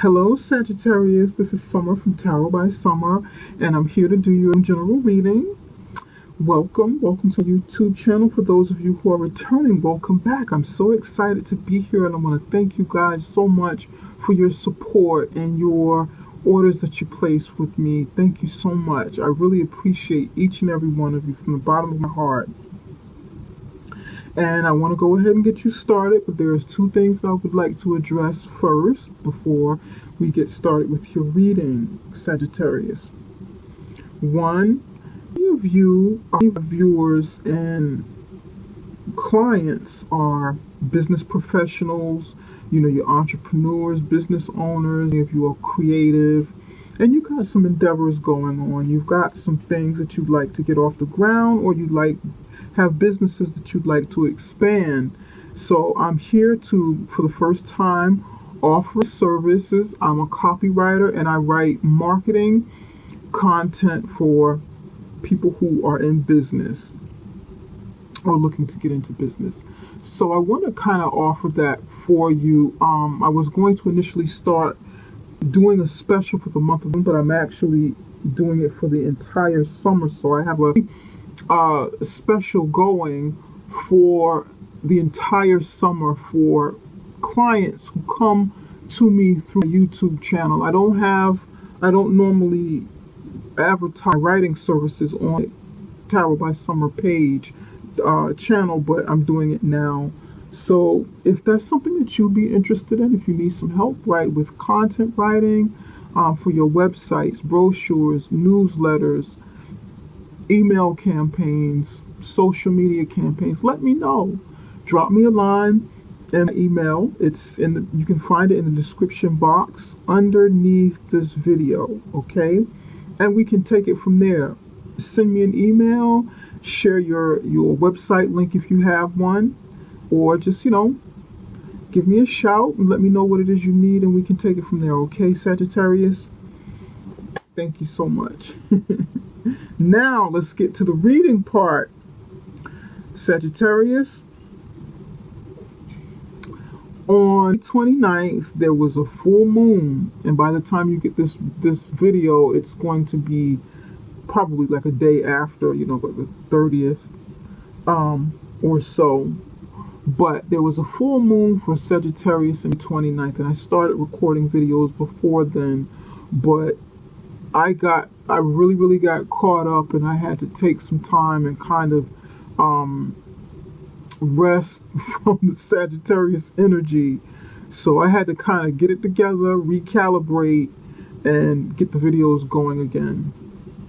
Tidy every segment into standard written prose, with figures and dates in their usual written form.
Hello, Sagittarius. This is Summer from Tarot by Summer, and I'm here to do your general reading. Welcome to our YouTube channel. For those of you who are returning, welcome back. I'm so excited to be here, and I want to thank you guys so much for your support and your orders that you place with me. Thank you so much. I really appreciate each and every one of you from the bottom of my heart. And I want to go ahead and get you started, but there's two things that I would like to address first before we get started with your reading, Sagittarius. One, many of you, viewers and clients are business professionals, you're entrepreneurs, business owners. Many of you are creative, and you got some endeavors going on. You've got some things that you'd like to get off the ground, or you'd like have businesses that you'd like to expand. So I'm here to, for the first time, offer services. I'm a copywriter and I write marketing content for people who are in business or looking to get into business. So I want to kind of offer that for you. I was going to initially start doing a special for the month of June, but I'm actually doing it for the entire summer. So I have a special going for the entire summer for clients who come to me through a YouTube channel. I don't normally advertise writing services on the Tarot by Summer page channel, but I'm doing it now. So if that's something that you'd be interested in, if you need some help with content writing for your websites, brochures, newsletters, email campaigns, social media campaigns, let me know. Drop me a line and email. You can find it in the description box underneath this video, okay? And we can take it from there. Send me an email, share your website link if you have one, or just, give me a shout and let me know what it is you need, and we can take it from there, okay, Sagittarius? Thank you so much. Now, let's get to the reading part. Sagittarius, on the 29th, there was a full moon, and by the time you get this video, it's going to be probably like a day after, like the 30th or so. But there was a full moon for Sagittarius on the 29th, and I started recording videos before then, but I really got caught up, and I had to take some time and kind of rest from the Sagittarius energy. So I had to kind of get it together, recalibrate, and get the videos going again.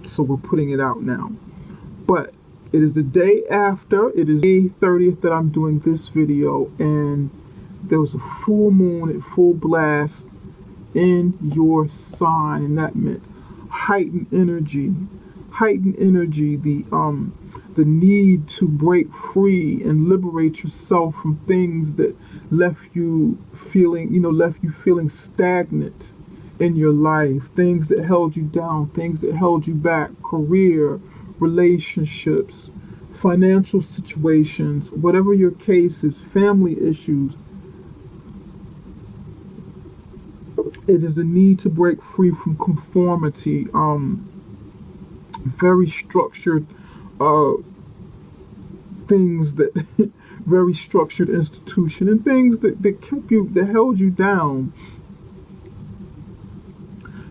So we're putting it out now. But it is the day after, it is May 30th that I'm doing this video, and there was a full moon at full blast in your sign, and that meant heightened energy, the need to break free and liberate yourself from things that left you feeling stagnant in your life, things that held you down, things that held you back, career, relationships, financial situations, whatever your case is, family issues. It is a need to break free from conformity, very structured things that very structured institution, and things that held you down.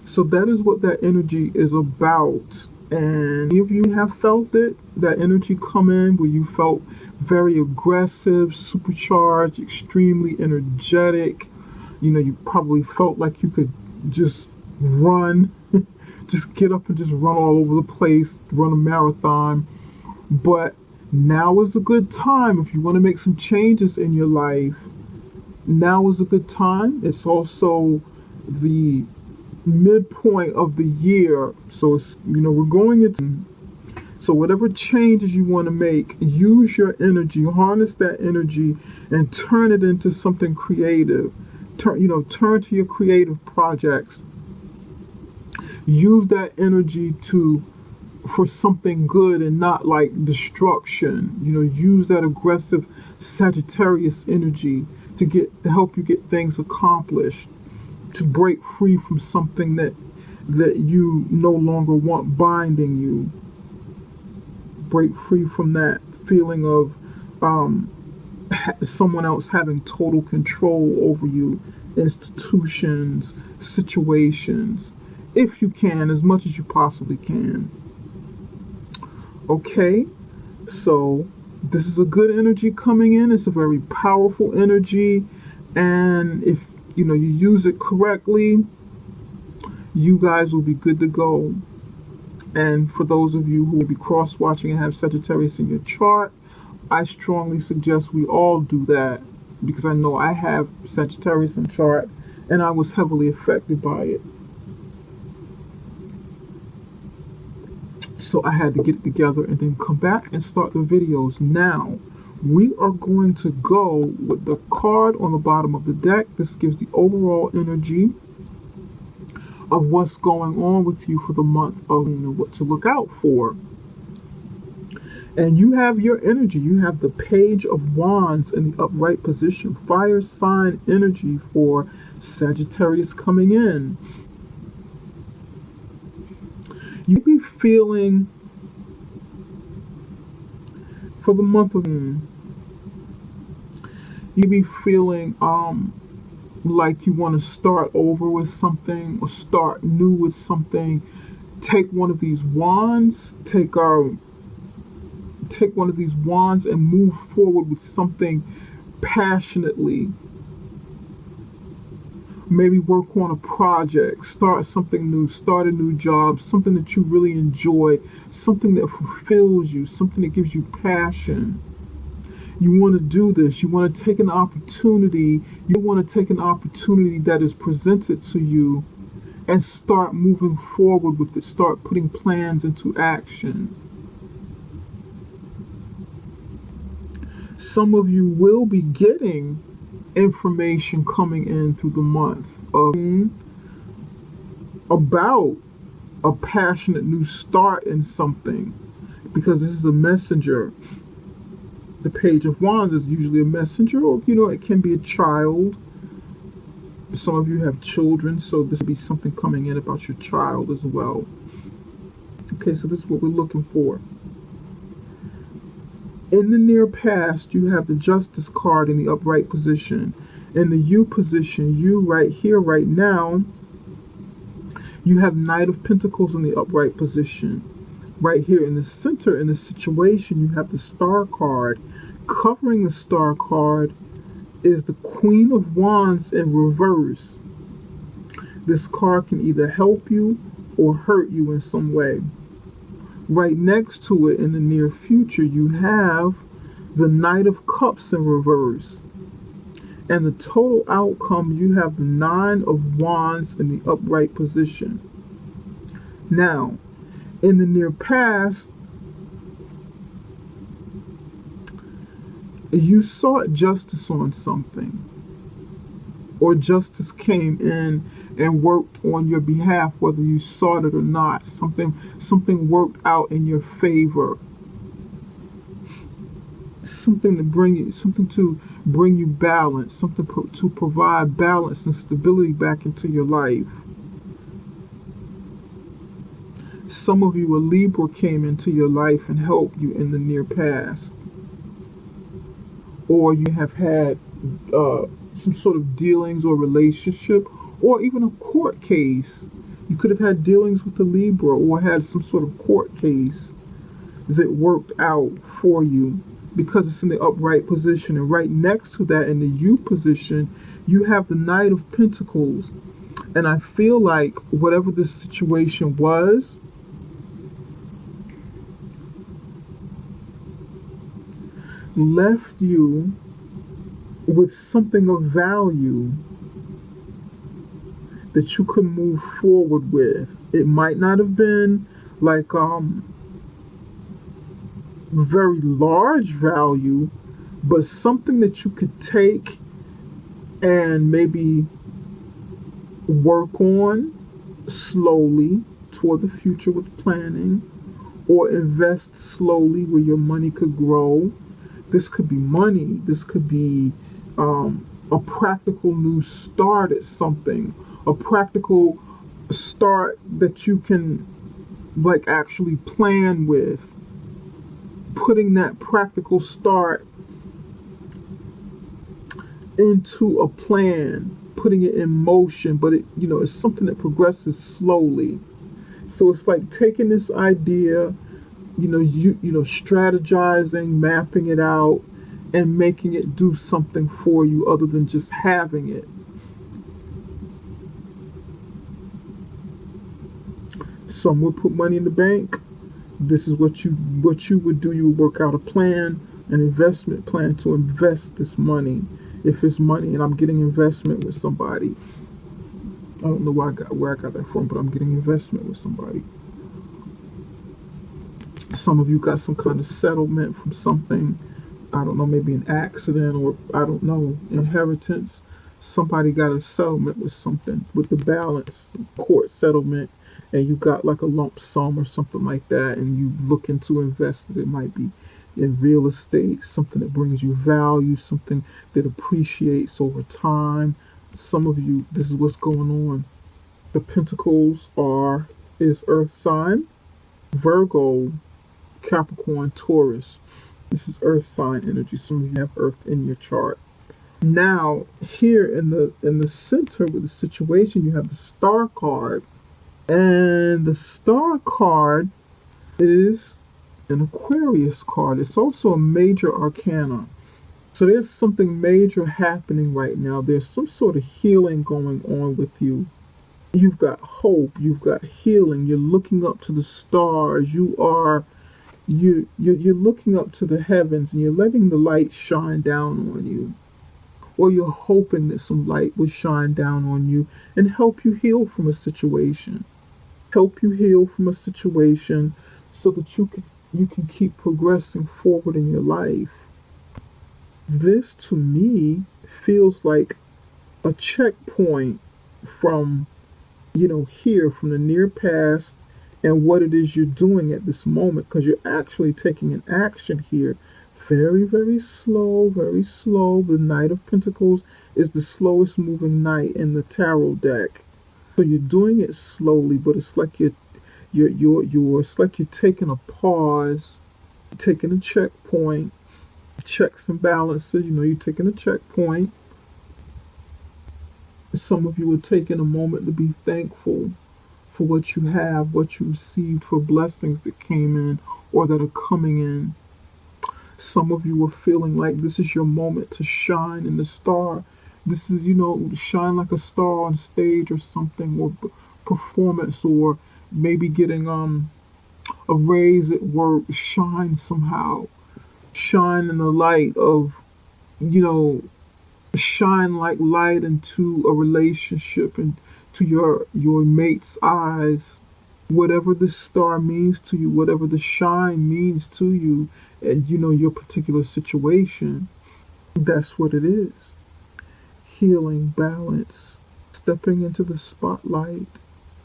So that is what that energy is about. And if you have felt it, that energy come in where you felt very aggressive, supercharged, extremely energetic. You probably felt like you could just run, just get up and just run all over the place, run a marathon. But now is a good time if you want to make some changes in your life. Now is a good time. It's also the midpoint of the year. So it's, we're going into, so whatever changes you want to make, use your energy, harness that energy, and turn it into something creative. Turn to your creative projects. Use that energy for something good and not like destruction. Use that aggressive Sagittarius energy to help you get things accomplished. to break free from something that you no longer want binding you. Break free from that feeling of someone else having total control over you, institutions, situations, if you can, as much as you possibly can. Okay, so this is a good energy coming in. It's a very powerful energy, and if you use it correctly, you guys will be good to go. And for those of you who will be cross-watching and have Sagittarius in your chart, I strongly suggest we all do that, because I know I have Sagittarius in chart and I was heavily affected by it. So I had to get it together and then come back and start the videos. Now, we are going to go with the card on the bottom of the deck. This gives the overall energy of what's going on with you for the month of what to look out for. And you have your energy. You have the Page of Wands in the upright position. Fire sign energy for Sagittarius coming in. You be feeling for the month of you be feeling like you want to start over with something or start new with something. Take one of these wands, take one of these wands and move forward with something passionately. Maybe work on a project, start something new, start a new job, something that you really enjoy, something that fulfills you, something that gives you passion. You want to do this. You want to take an opportunity. You want to take an opportunity that is presented to you and start moving forward with it. Start putting plans into action. Some of you will be getting information coming in through the month about a passionate new start in something, because this is a messenger. The Page of Wands is usually a messenger, or it can be a child. Some of you have children, so this will be something coming in about your child as well. Okay, so this is what we're looking for. In the near past, you have the Justice card in the upright position. In the U position, you right here, right now, you have Knight of Pentacles in the upright position. Right here in the center, in the situation, you have the Star card. Covering the Star card is the Queen of Wands in reverse. This card can either help you or hurt you in some way. Right next to it in the near future, you have the Knight of Cups in reverse. And the total outcome, you have the Nine of Wands in the upright position. Now, in the near past, you sought justice on something, or justice came in and worked on your behalf, whether you sought it or not. Something worked out in your favor. Something to bring you balance, something to provide balance and stability back into your life. Some of you, a Libra came into your life and helped you in the near past. Or you have had some sort of dealings or relationship, or even a court case. You could have had dealings with a Libra, or had some sort of court case that worked out for you, because it's in the upright position. And right next to that, in the U position, you have the Knight of Pentacles. And I feel like whatever this situation was, left you with something of value that you could move forward with. It might not have been like very large value, but something that you could take and maybe work on slowly toward the future with planning, or invest slowly where your money could grow. This could be money. This could be a practical new start at something, a practical start that you can like actually plan with. Putting that practical start into a plan, putting it in motion, but it, you know, it's something that progresses slowly. So it's like taking this idea, you know, strategizing, mapping it out, and making it do something for you other than just having it. Some would put money in the bank. This is what you would do. You would work out a plan, an investment plan to invest this money. If it's money and I'm getting investment with somebody, I don't know where I got that from, but I'm getting investment with somebody. Some of you got some kind of settlement from something. I don't know, maybe an accident, or I don't know, inheritance. Somebody got a settlement with something, with the balance, court settlement, and you got like a lump sum or something like that, and you looking to invest it. It might be in real estate, something that brings you value, something that appreciates over time. Some of you, this is what's going on. The Pentacles is Earth sign, Virgo, Capricorn, Taurus. This is Earth sign energy. Some of you have Earth in your chart. Now, here in the center with the situation, you have the Star card, and the Star card is an Aquarius card. It's also a major arcana. So there's something major happening right now. There's some sort of healing going on with you. You've got hope. You've got healing. You're looking up to the stars. You're looking up to the heavens, and you're letting the light shine down on you. Or you're hoping that some light will shine down on you and help you heal from a situation. Help you heal from a situation so that you can keep progressing forward in your life. This to me feels like a checkpoint from, here, from the near past, and what it is you're doing at this moment, because you're actually taking an action here. Very, very slow, very slow. The Knight of Pentacles is the slowest moving knight in the tarot deck. So you're doing it slowly, but it's like it's like you're taking a pause, taking a checkpoint, checks and balances. You're taking a checkpoint. Some of you are taking a moment to be thankful for what you have, what you received, for blessings that came in or that are coming in. Some of you are feeling like this is your moment to shine in the star. This is, shine like a star on stage or something, or performance, or maybe getting a raise at work. Shine somehow. Shine in the light of, shine like light into a relationship and to your mate's eyes. Whatever the star means to you, whatever the shine means to you, and your particular situation, that's what it is. Healing, balance, stepping into the spotlight,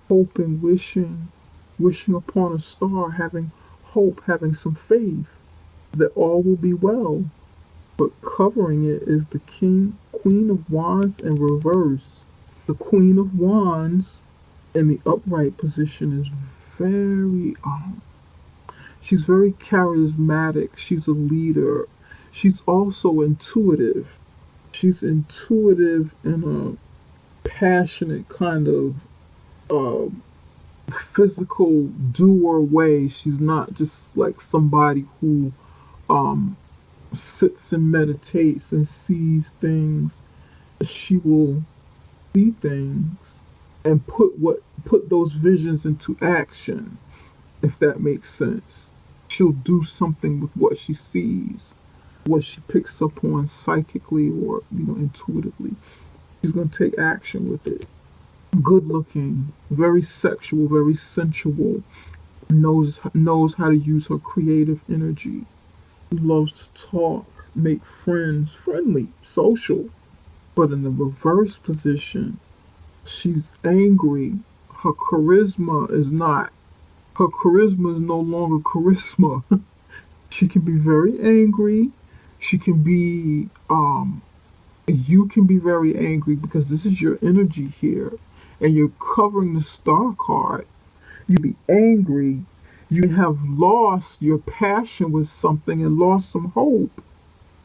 hoping, wishing upon a star, having hope, having some faith that all will be well. But covering it is the Queen of Wands in reverse. The Queen of Wands in the upright position is she's very charismatic. She's a leader. She's also intuitive. She's intuitive in a passionate kind of physical doer way. She's not just like somebody who sits and meditates and sees things. She will see things and put those visions into action, if that makes sense. She'll do something with what she sees, what she picks up on psychically or intuitively. She's going to take action with it. Good looking, very sexual, very sensual, knows how to use her creative energy, loves to talk, make friends, friendly, social. But in the reverse position, she's angry. Her charisma is no longer charisma. She can be very angry. She can be, you can be very angry because this is your energy here. and you're covering the Star card, you be angry. You have lost your passion with something and lost some hope.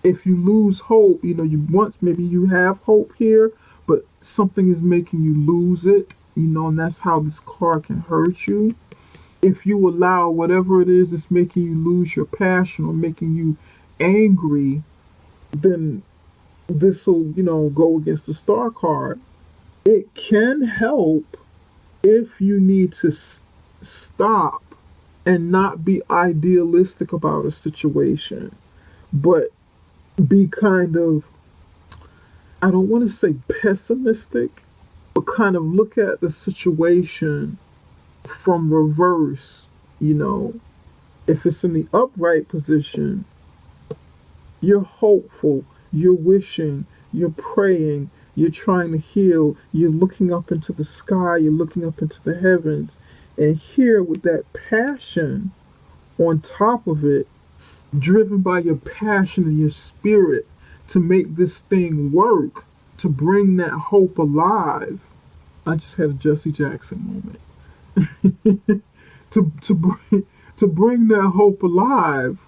If you lose hope, you once maybe you have hope here, but something is making you lose it, and that's how this card can hurt you. If you allow whatever it is that's making you lose your passion or making you angry, then this will, go against the Star card. It can help if you need to stop and not be idealistic about a situation, but be kind of, I don't want to say pessimistic, but kind of look at the situation from reverse. If it's in the upright position, you're hopeful, you're wishing, you're praying, you're trying to heal, you're looking up into the sky, you're looking up into the heavens. And here, with that passion on top of it, driven by your passion and your spirit to make this thing work, to bring that hope alive. I just had a Jesse Jackson moment. to bring that hope alive,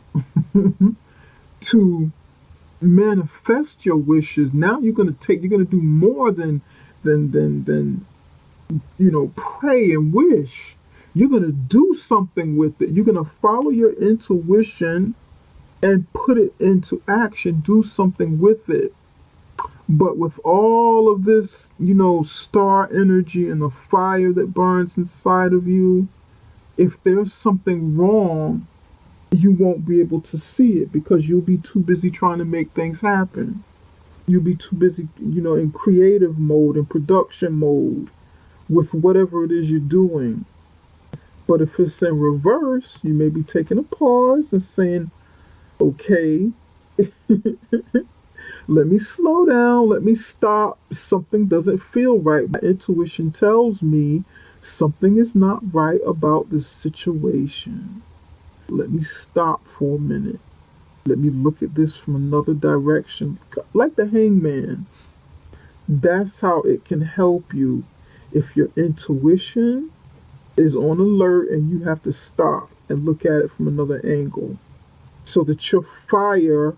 to manifest your wishes. Now you're gonna do more than pray and wish. You're gonna do something with it. You're gonna follow your intuition and put it into action. Do something with it. But with all of this, star energy and the fire that burns inside of you, if there's something wrong, you won't be able to see it because you'll be too busy trying to make things happen. You'll be too busy, in creative mode, in production mode, with whatever it is you're doing. But if it's in reverse, you may be taking a pause and saying, okay, let me slow down, let me stop. Something doesn't feel right. My intuition tells me something is not right about this situation. Let me stop for a minute. Let me look at this from another direction. Like the hangman. That's how it can help you. If your intuition is on alert and you have to stop and look at it from another angle, so that your fire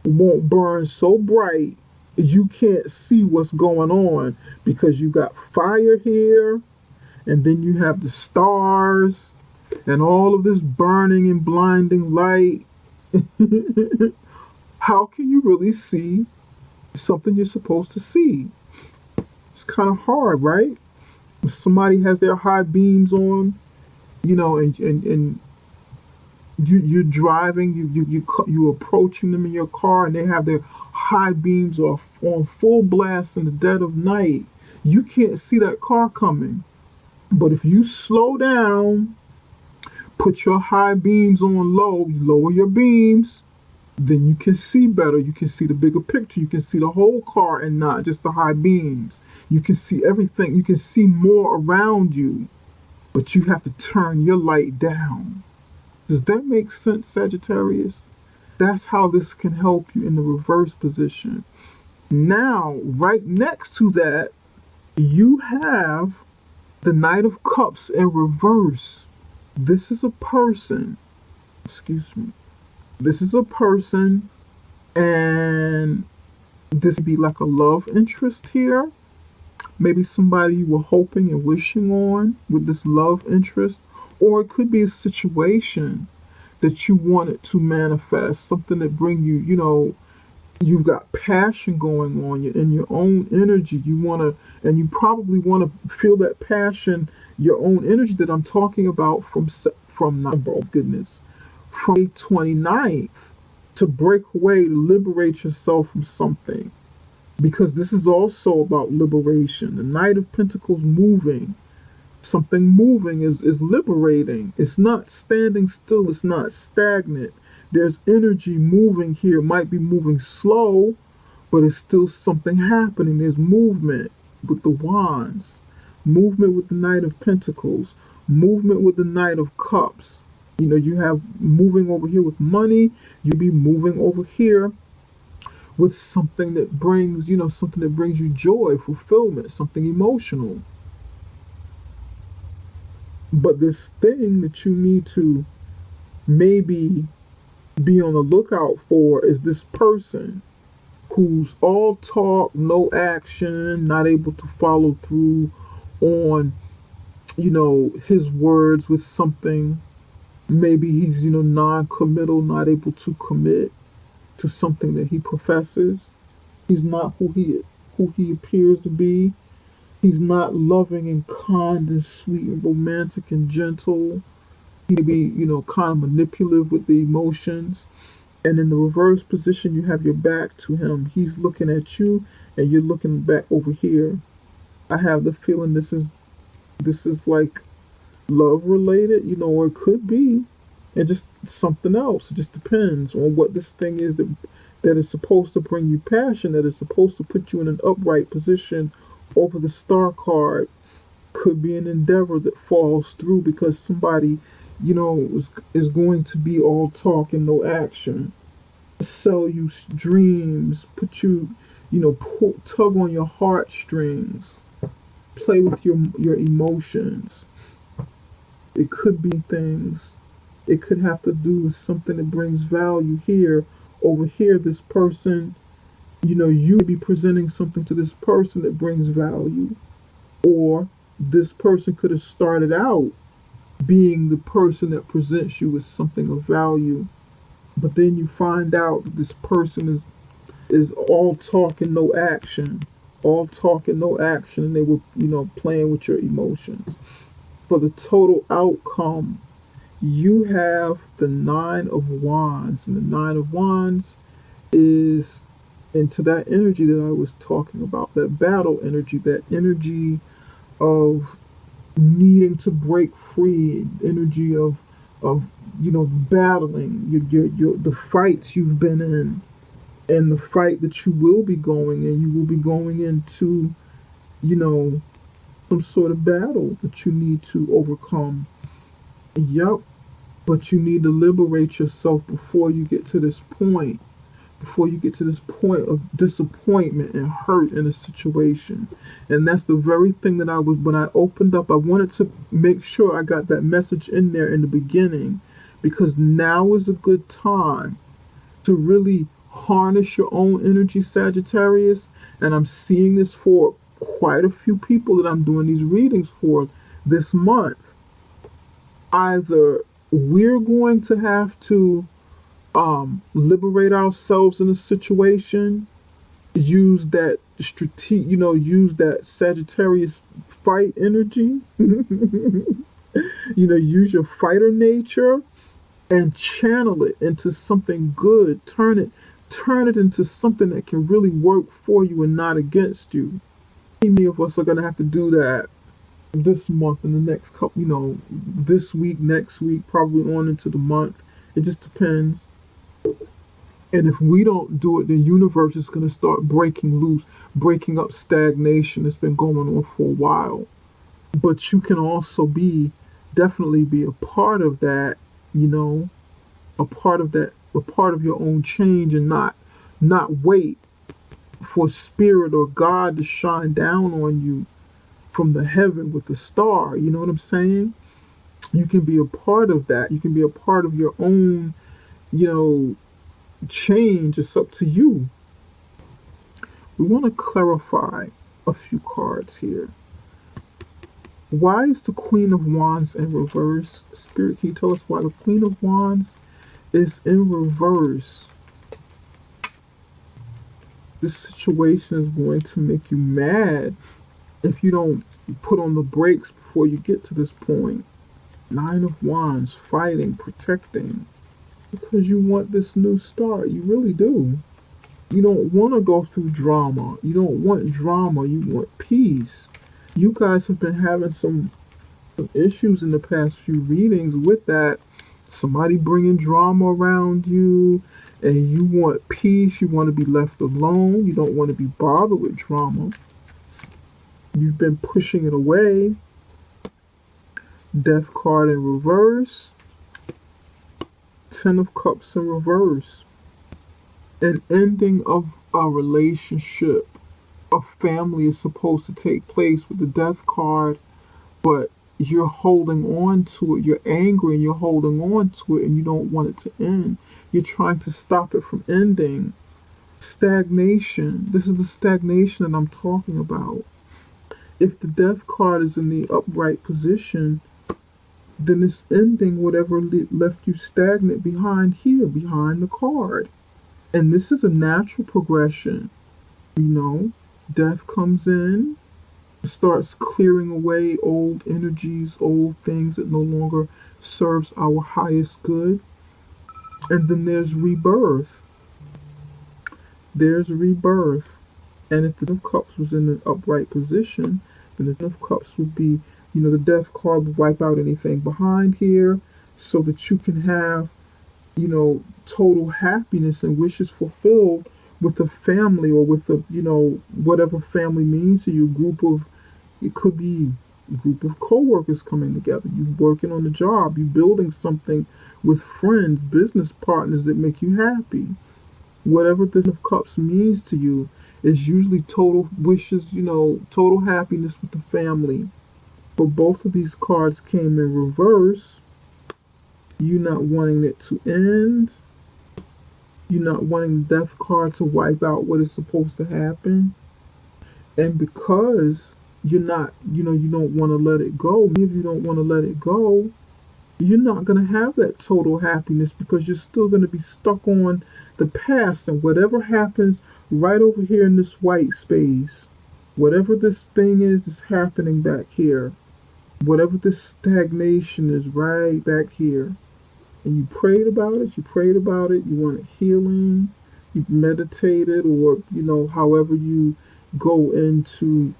won't burn so bright you can't see what's going on, because you got fire here and then you have the stars and all of this burning and blinding light. How can you really see something you're supposed to see? It's kind of hard, right? If somebody has their high beams on, and you're driving, you're approaching them in your car, and they have their high beams off on full blast in the dead of night. You can't see that car coming. But if you slow down, put your high beams on low, you lower your beams, then you can see better. You can see the bigger picture. You can see the whole car and not just the high beams. You can see everything. You can see more around you, but you have to turn your light down. Does that make sense, Sagittarius? That's how this can help you in the reverse position. Now, right next to that, you have the Knight of Cups in reverse. This is a person. Excuse me. This is a person, and this would be like a love interest here. Maybe somebody you were hoping and wishing on with this love interest. Or it could be a situation that you wanted to manifest, something that bring you, you've got passion going on. You're in your own energy. And you probably want to feel that passion, your own energy that I'm talking about from May 29th, to break away, to liberate yourself from something. Because this is also about liberation. The Knight of Pentacles moving. Something moving is liberating. It's not standing still. It's not stagnant. There's energy moving here. It might be moving slow, but it's still something happening. There's movement with the Wands. Movement with the Knight of Pentacles. Movement with the Knight of Cups. You have moving over here with money. You'll be moving over here with something that brings, something that brings you joy, fulfillment, something emotional. But this thing that you need to maybe be on the lookout for is this person who's all talk, no action, not able to follow through on, his words with something. Maybe he's, non-committal, not able to commit to something that he professes. He's not who he appears to be. He's not loving and kind and sweet and romantic and gentle. He may be, kind of manipulative with the emotions. And in the reverse position, you have your back to him. He's looking at you, and you're looking back over here. I have the feeling this is like love related, or it could be, and just something else. It just depends on what this thing is that is supposed to bring you passion, that is supposed to put you in an upright position over the star card. Could be an endeavor that falls through because somebody, is going to be all talk and no action. Sell you dreams, put you, tug on your heartstrings, play with your emotions. It could be things. It could have to do with something that brings value here. Over here, this person, you may be presenting something to this person that brings value. Or this person could have started out being the person that presents you with something of value. But then you find out that this person is all talk and no action. All talk and no action, and they were, playing with your emotions. For the total outcome, you have the Nine of Wands, and the Nine of Wands is into that energy that I was talking about, that battle energy, that energy of needing to break free, energy of battling the fights you've been in, and the fight that you will be going in. You will be going into, some sort of battle that you need to overcome. Yep. But you need to liberate yourself before you get to this point. Before you get to this point of disappointment and hurt in a situation. And that's the very thing that when I opened up, I wanted to make sure I got that message in there in the beginning, because now is a good time to really harness your own energy, Sagittarius. And I'm seeing this for quite a few people that I'm doing these readings for this month. Either we're going to have to liberate ourselves in a situation, use that use that Sagittarius fight energy, use your fighter nature and channel it into something good. Turn it into something that can really work for you and not against you. Many of us are going to have to do that this month and the next couple, this week, next week, probably on into the month. It just depends. And if we don't do it, the universe is going to start breaking loose, breaking up stagnation that's been going on for a while. But you can also definitely be a part of that, a part of that, a part of your own change, and not wait for spirit or God to shine down on you from the heaven with the star. You know what I'm saying? You can be a part of that. You can be a part of your own, change. It's up to you. We want to clarify a few cards here. Why is the Queen of Wands in reverse? Spirit, can you tell us why the Queen of Wands is in reverse? This situation is going to make you mad if you don't put on the brakes before you get to this point. Nine of Wands, fighting, protecting, because you want this new start. You really do. You don't want to go through drama. You don't want drama. You want peace. You guys have been having some issues in the past few readings with that. Somebody bringing drama around you, and you want peace. You want to be left alone. You don't want to be bothered with drama. You've been pushing it away. Death card in reverse. Ten of Cups in reverse. An ending of a relationship. A family is supposed to take place with the Death card, but you're holding on to it. You're angry and you're holding on to it and you don't want it to end. You're trying to stop it from ending. Stagnation. This is the stagnation that I'm talking about. If the death card is in the upright position, then it's ending whatever left you stagnant behind here, behind the card. And this is a natural progression. You know, death comes in, starts clearing away old energies, old things that no longer serves our highest good. And then there's rebirth. There's rebirth. And if the Ten of Cups was in an upright position, then the Ten of Cups would be, you know, the death card would wipe out anything behind here so that you can have, you know, total happiness and wishes fulfilled with a family, or with a, you know, whatever family means to you, group of, it could be a group of co-workers coming together, you working on a job, you building something with friends, business partners that make you happy. Whatever the Ten of Cups means to you is usually total wishes, you know, total happiness with the family. But both of these cards came in reverse. You not wanting it to end. You not wanting the death card to wipe out what is supposed to happen. And because you're not, you know, you don't want to let it go. Many of you don't want to let it go. You're not going to have that total happiness because you're still going to be stuck on the past, and whatever happens right over here in this white space, whatever this thing is that's happening back here, whatever this stagnation is right back here, and you prayed about it, you wanted healing, you meditated, or, you know, however you go into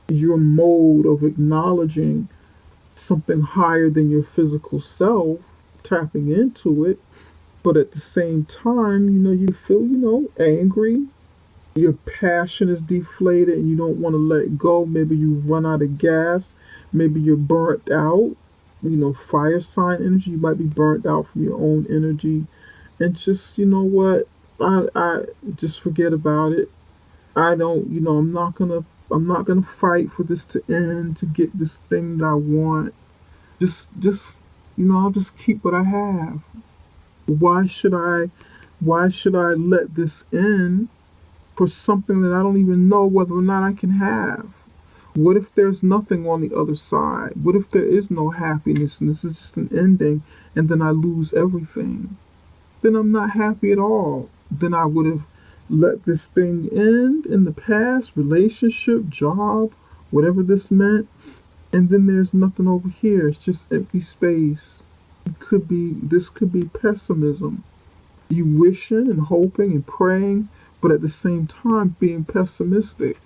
your mode of acknowledging something higher than your physical self, tapping into it. But at the same time, you know, you feel, you know, angry. Your passion is deflated and you don't want to let go. Maybe you run out of gas. Maybe you're burnt out. You know, fire sign energy. You might be burnt out from your own energy. And just, you know what? I just forget about it. I don't, you know, I'm not gonna fight for this to end, to get this thing that I want. Just, you know, I'll just keep what I have. Why should I let this end for something that I don't even know whether or not I can have? What if there's nothing on the other side? What if there is no happiness and this is just an ending and then I lose everything? Then I'm not happy at all. Then I would have let this thing end in the past, relationship, job, whatever this meant, and then there's nothing over here. It's just empty space. This could be pessimism. You wishing and hoping and praying, but at the same time being pessimistic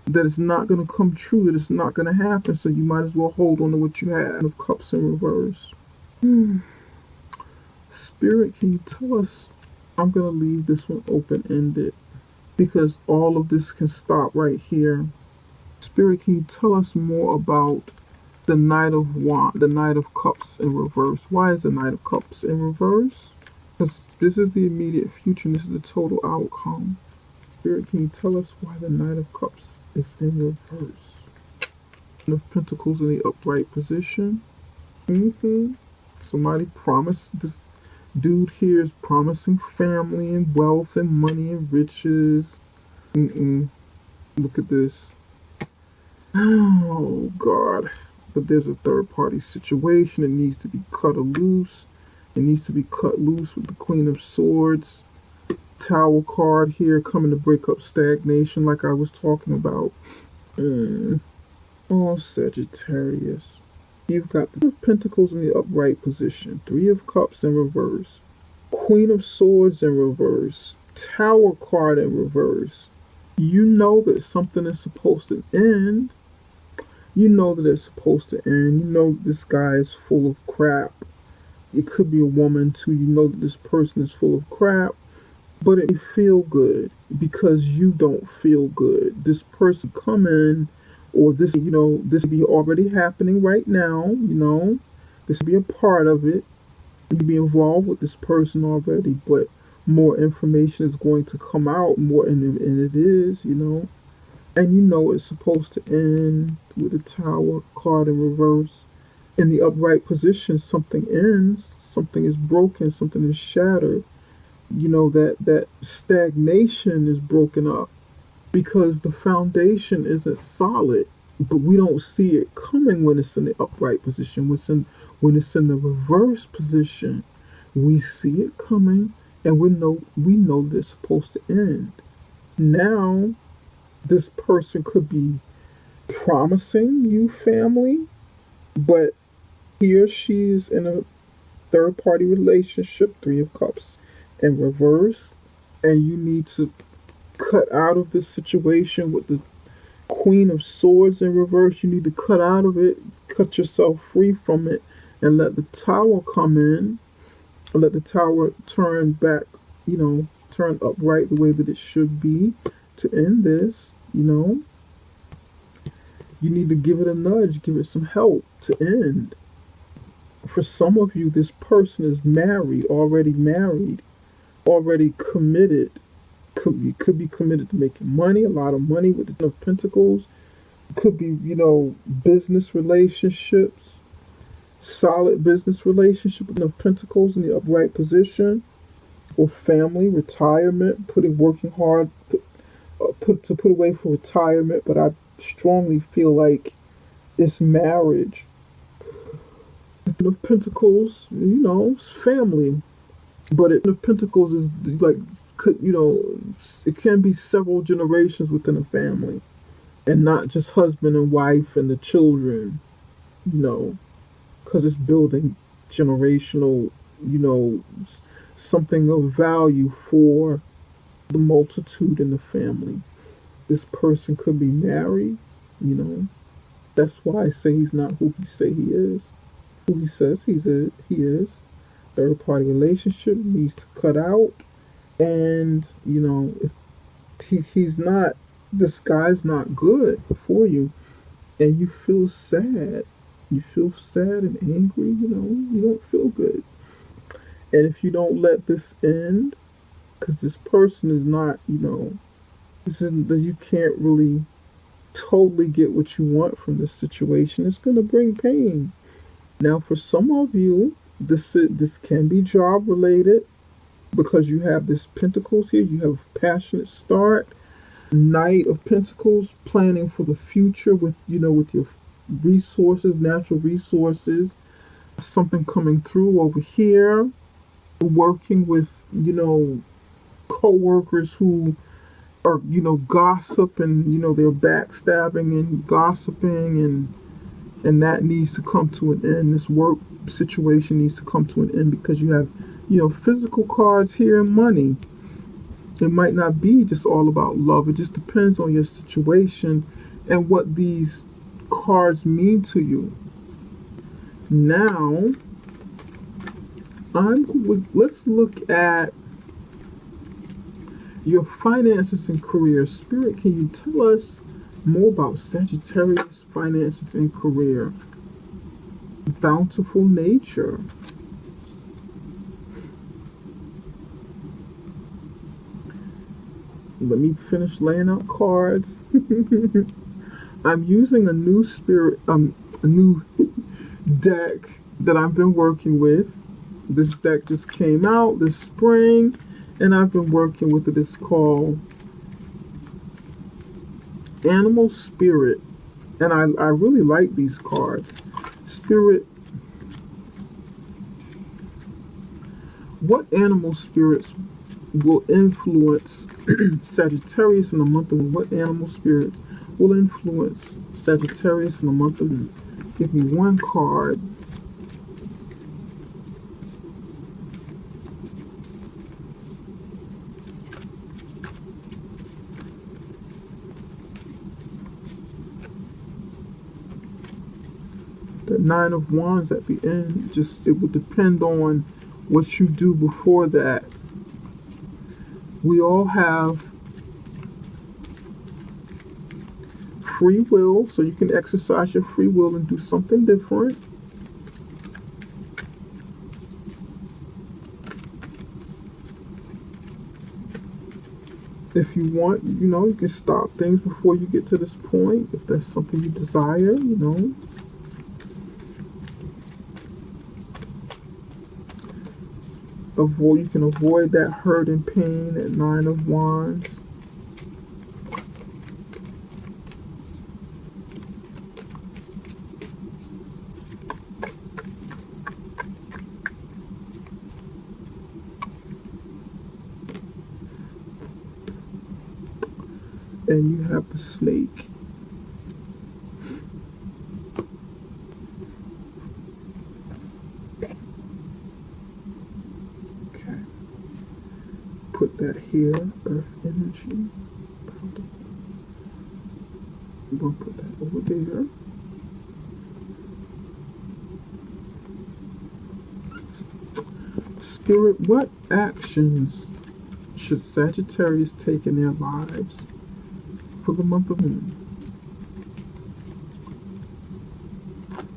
that it's not going to come true, that it's not going to happen, so you might as well hold on to what you have. Of Cups in reverse. Spirit, can you tell us? I'm going to leave this one open-ended because all of this can stop right here. Spirit, can you tell us more about the Knight of Cups in reverse? Why is the Knight of Cups in reverse? Because this is the immediate future and this is the total outcome. Spirit, can you tell us why the Knight of Cups is in reverse? Ten of Pentacles in the upright position. Somebody promised, this dude here is promising family and wealth and money and riches. Look at this. Oh, God. But there's a third-party situation that needs to be cut loose. It needs to be cut loose with the Queen of Swords. Tower card here coming to break up stagnation like I was talking about. Oh, Sagittarius. You've got the Pentacles in the upright position. Three of Cups in reverse. Queen of Swords in reverse. Tower card in reverse. You know that something is supposed to end. You know that it's supposed to end. You know this guy is full of crap. It could be a woman too. You know that this person is full of crap. But it feel good because you don't feel good. This person come in, or this, you know, this be already happening right now, you know. This be a part of it. You be involved with this person already, but more information is going to come out more, and it is, you know. And you know it's supposed to end with the Tower card in reverse. In the upright position, something ends, something is broken, something is shattered. That stagnation is broken up because the foundation isn't solid. But we don't see it coming when it's in the upright position. When it's in the reverse position, we see it coming, and we know that it's supposed to end. Now, this person could be promising you family, but he or she is in a third party relationship, Three of Cups in reverse, and you need to cut out of this situation with the Queen of Swords in reverse. You need to cut out of it, cut yourself free from it, and let the Tower come in, and let the Tower turn back, turn upright the way that it should be to end this. You need to give it a nudge, give it some help to end. For some of you, this person is married, already committed. Could be committed to making money, a lot of money with the Ten of Pentacles. Could be, business relationships, solid business relationship with the Ten of Pentacles in the upright position, or family, retirement, working hard, to put away for retirement. But I strongly feel like it's marriage. The Ten of Pentacles, it's family, but the Ten of Pentacles is like, it can be several generations within a family, and not just husband and wife and the children, because it's building generational, something of value for the multitude in the family. This person could be married, that's why I say he's not who he say he is. Who he says he is. Third party relationship needs to cut out. And, if he's not, this guy's not good for you, and you feel sad. You feel sad and angry, you don't feel good. And if you don't let this end, because this person is not, this isn't that you can't really totally get what you want from this situation, it's going to bring pain. Now, for some of you, this can be job related, because you have this Pentacles here. You have passionate start, Knight of Pentacles, planning for the future with your resources, natural resources. Something coming through over here. Working with co-workers who are gossip, and they're backstabbing and gossiping, and that needs to come to an end. This work situation needs to come to an end, because you have physical cards here and money. It might not be just all about love. It just depends on your situation and what these cards mean to you. Now, let's look at your finances and career. Spirit, can you tell us more about Sagittarius finances and career? Bountiful nature. Let me finish laying out cards. I'm using a new deck that I've been working with. This deck just came out this spring, and I've been working with it. It's called Animal Spirit, and I really like these cards. Spirit. What animal spirits will influence Sagittarius in the month of, what animal spirits will influence Sagittarius in the month of, give me one card. The Nine of Wands at the end, it would depend on what you do before that. We all have free will, so you can exercise your free will and do something different. If you want, you can stop things before you get to this point, if that's something you desire, You can avoid that hurt and pain at 9 of Wands. And you have the snake. Okay. Put that here, earth energy. I'm going to put that over there. Spirit, what actions should Sagittarius take in their lives for the month of Moon?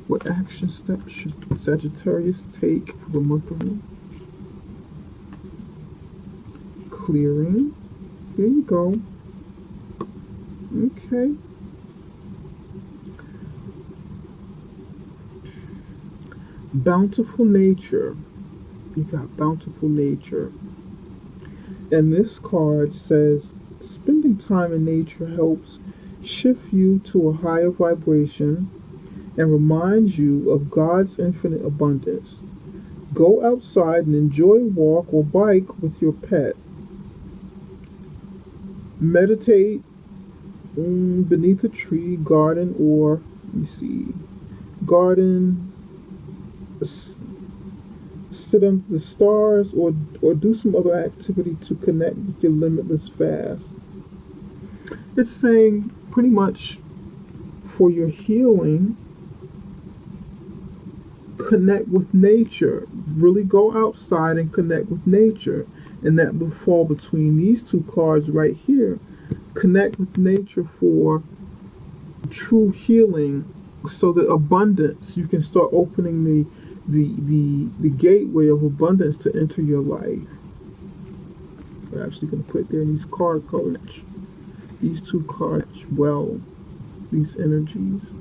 What action steps should Sagittarius take for the month of Moon? Clearing. There you go. Okay. Bountiful nature. You got bountiful nature. And this card says, spending time in nature helps shift you to a higher vibration and reminds you of God's infinite abundance. Go outside and enjoy a walk or bike with your pet. Meditate beneath a tree, garden, or, let me see, garden, sit under the stars, or do some other activity to connect with your limitless vast. It's saying pretty much for your healing, connect with nature. Really go outside and connect with nature. And that will fall between these two cards right here. Connect with nature for true healing, so that abundance, you can start opening the gateway of abundance to enter your life. We're actually going to put there in these card colors. These two cards, well, these energies.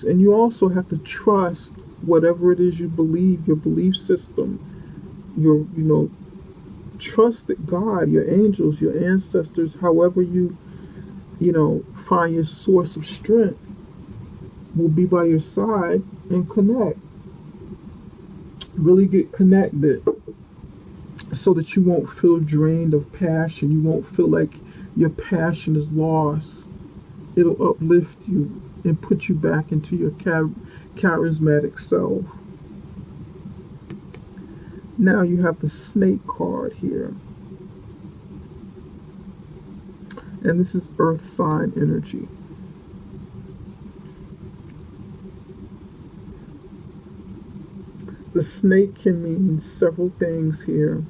And you also have to trust whatever it is you believe, your belief system, trust that God, your angels, your ancestors, however you find your source of strength, will be by your side, and connect. Really get connected so that you won't feel drained of passion. You won't feel like your passion is lost. It'll uplift you and put you back into your charismatic self. Now you have the snake card here. And this is earth sign energy. The snake can mean several things here.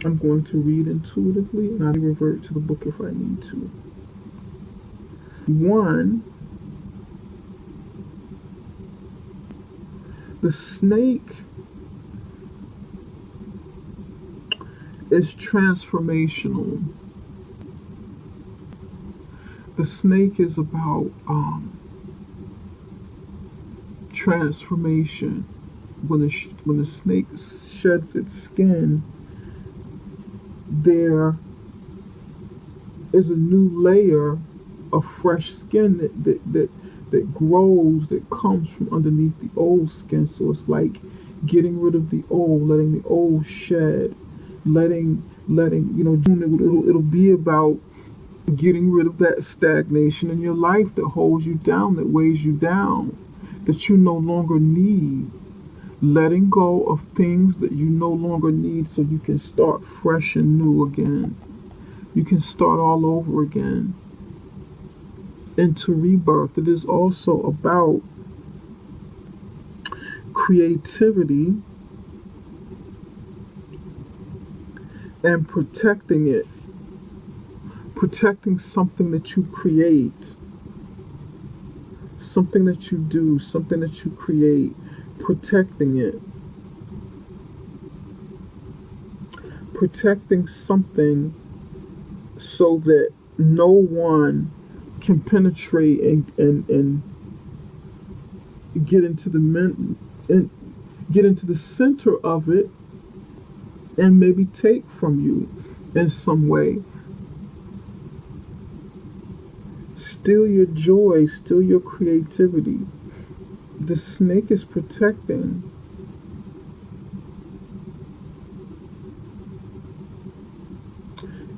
I'm going to read intuitively, and I'll revert to the book if I need to. 1, the snake is transformational. The snake is about transformation. When the snake sheds its skin, there is a new layer of fresh skin that grows, that comes from underneath the old skin. So it's like getting rid of the old, letting the old shed, letting it'll be about getting rid of that stagnation in your life that holds you down, that weighs you down, that you no longer need. Letting go of things that you no longer need so you can start fresh and new again. You can start all over again. Into rebirth. It is also about creativity and protecting it. Protecting something that you create. Something that you do, something that you create. Protecting it. Protecting something so that no one can penetrate and get into the and get into the center of it, and maybe take from you in some way. Steal your joy, steal your creativity. The snake is protecting.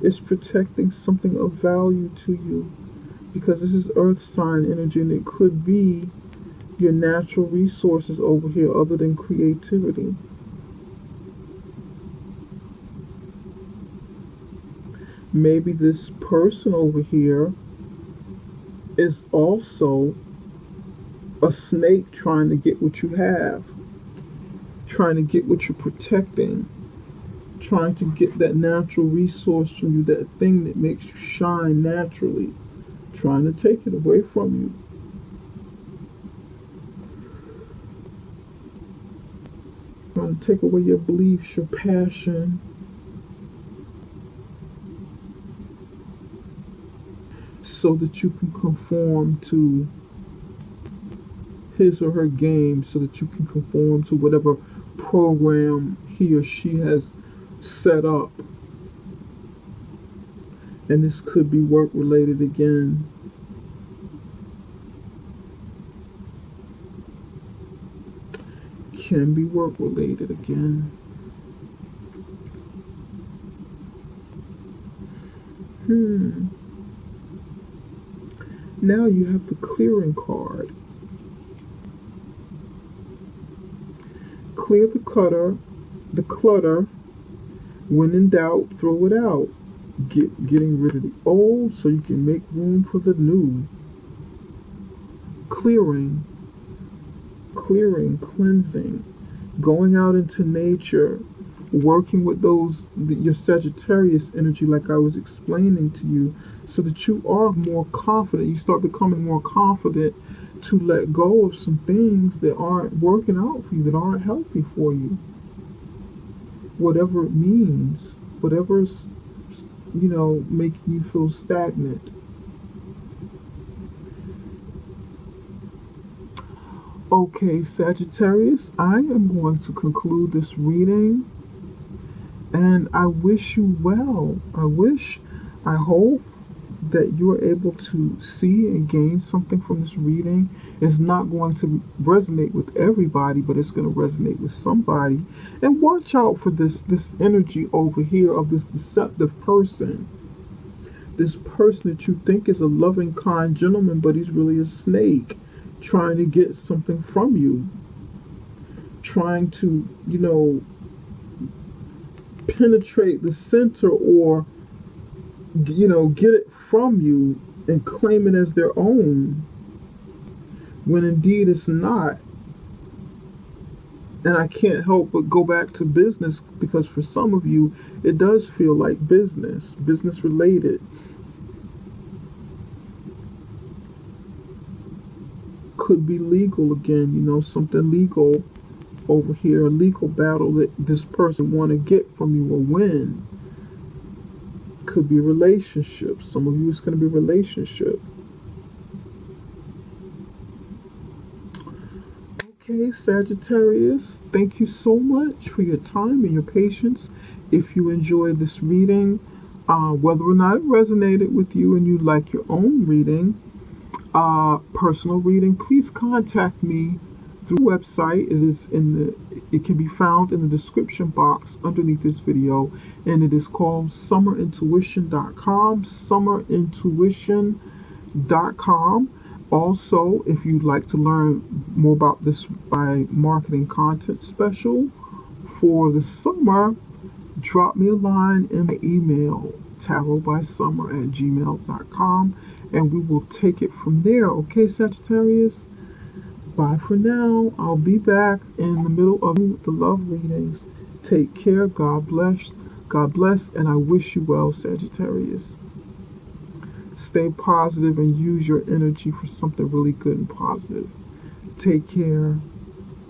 It's protecting something of value to you, because this is earth sign energy, and it could be your natural resources over here other than creativity. Maybe this person over here is also a snake trying to get what you have, trying to get what you're protecting, trying to get that natural resource from you, that thing that makes you shine naturally, trying to take it away from you. Trying to take away your beliefs, your passion. So that you can conform to his or her game, so that you can conform to whatever program he or she has set up. And this could be work related again. Can be work related again. Now you have the clearing card. Clear the clutter. When in doubt, throw it out. Getting rid of the old so you can make room for the new. Clearing, cleansing, going out into nature, working with your Sagittarius energy, like I was explaining to you, so that you are more confident. You start becoming more confident to let go of some things that aren't working out for you, that aren't healthy for you. Whatever it means, whatever's, making you feel stagnant. Okay, Sagittarius, I am going to conclude this reading, and I wish you well. I hope that you are able to see and gain something from this reading. It's not going to resonate with everybody, but it's going to resonate with somebody. And watch out for this energy over here of this deceptive person. This person that you think is a loving, kind gentleman, but he's really a snake, trying to get something from you. Trying to, penetrate the center, or get it from you and claim it as their own, when indeed it's not. And I can't help but go back to business, because for some of you it does feel like business related. Could be legal again, something legal over here, a legal battle that this person want to get from you or win. Could be relationships. Some of you it's going to be relationship. Okay, Sagittarius, thank you so much for your time and your patience. If you enjoyed this reading, whether or not it resonated with you and you'd like your own reading, personal reading, please contact me through the website. It can be found in the description box underneath this video, and it is called summerintuition.com, summerintuition.com. Also, if you'd like to learn more about this by marketing content special for the summer, drop me a line in my email, tarotbysummer@gmail.com, and we will take it from there. Okay, Sagittarius? Bye for now. I'll be back in the middle of the love readings. Take care. God bless. God bless, and I wish you well, Sagittarius. Stay positive and use your energy for something really good and positive. Take care.